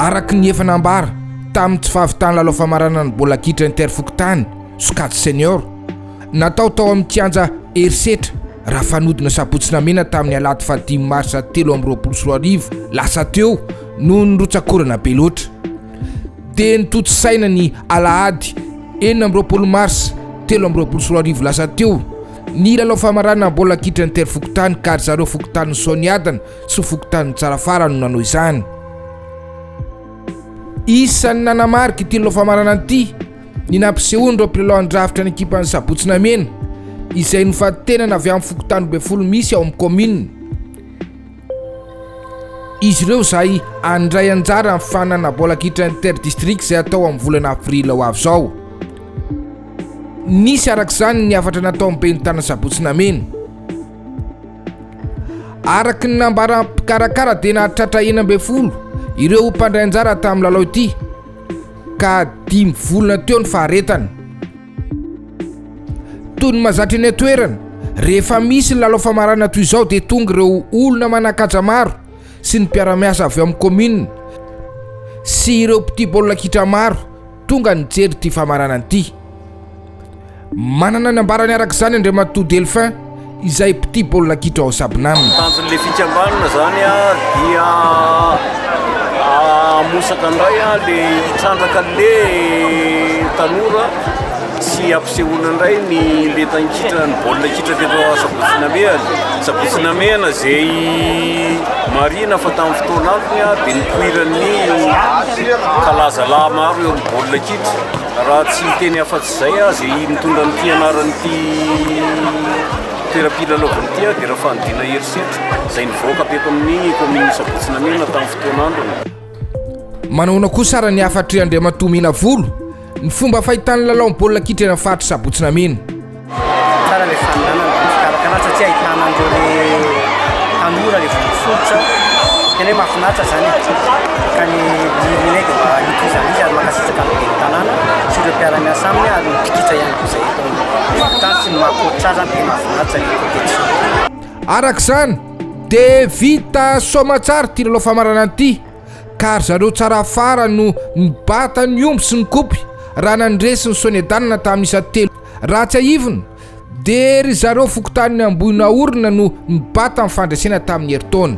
Araka ny efa nambara tamin'ny tsy fahavitany lalao famarana ny bola kitra interfokotany Sokatra senior natao tao amin'ny kianja herisetra raha fanodina sabotsina mena tamin'ny alahady 5 marsa 2024 lasa teo no nirotsakorana be loatra dia nitotsaina ny alahady 20 mars 2024 lasa teo ny lalao famarana bola kitra interfokotany ka ry zareo fokotany Soniadana sy fokotany Tsarafara no nanao izany. Isan'ny nanamarika ity lalao famarana ity ny nampisehoany ireo mpilalao an-drafitra ny ekipan'ny sabotsina mena izay nofatenana avy amin'ny fokotany Befolo misy ao amin'ny commune. Izy ireo izay andray anjara amin'ny fanana bola kitra interdistrict izay atao amin'ny volana avrila ho avy izao. Nisy arak'izany ny afatra natao amin'ny ben'ny tanana sabotsina mena. Araky ny nambara mpikarakara dia nahatratra 12 ireo mpandray anjara tamin'ny lalao ity ka 5 volana teo ny faharetana. Toy ny mahazatra eny an-toerana rehefa misy ny lalao famarana toy izao dia tonga ireo olona manan-kaja maro sy ny mpiara-miasa avy amin'ny commune sy ireo mpitia baolina kitra maro tonga nijery ity famarana ity. Manana ny ambarany arak'izany Andriamatoa Delphin izay mpitia baolina kitra ao Sabonamina. Tanjon'le fikambanana zany dia amosaka indray le hitrandraka le tanora sy ampisehoana indray ny letan-kitra ny baolina kitra teto Sabotsina Mena zay marina fa tamin'ny fotoana androny dia nipoiran'ny kalazalahy maro eo amin'ny baolina kitra. Raha tsy teny afa-tsy izay zay mitondra ny fianaran'ity toeram-pilalaovana ity dia raha fanodina herisetra izay nivoaka teto amin'ny commune Sabotsina Mena tamin'ny fotoana androny. Manahona koa sara ny afatry Andriamatoa Minavolo ny fomba fahitany lalao baolina kitra eny amin'ny faritra Sabotsina Mena. Tsara le fandanana fikarakara satria ahitana an'ireo le tanora le fototra tena hoe mahafinaritra zany ka ny lirinaiky mba hitozanizy ary makasitraka amin'ny tanàna sy ireo mpiara-miasa aminy ary mpikitra ihany koa izay eto tany sy ny mahakotrara dia mahafinaritra ny kompetisiona. Arak'izany dia vita somatsara ity lalao famarana ity ka ry zareo Tsarafara no nibata ny omby sy ny kopy raha nandresy ny Soniadana tamin'isa 3 raha tsy ahivina dia ry zareo fokotany ambonina orona no nibata amin'ny fandresena tamin'ny heritaona.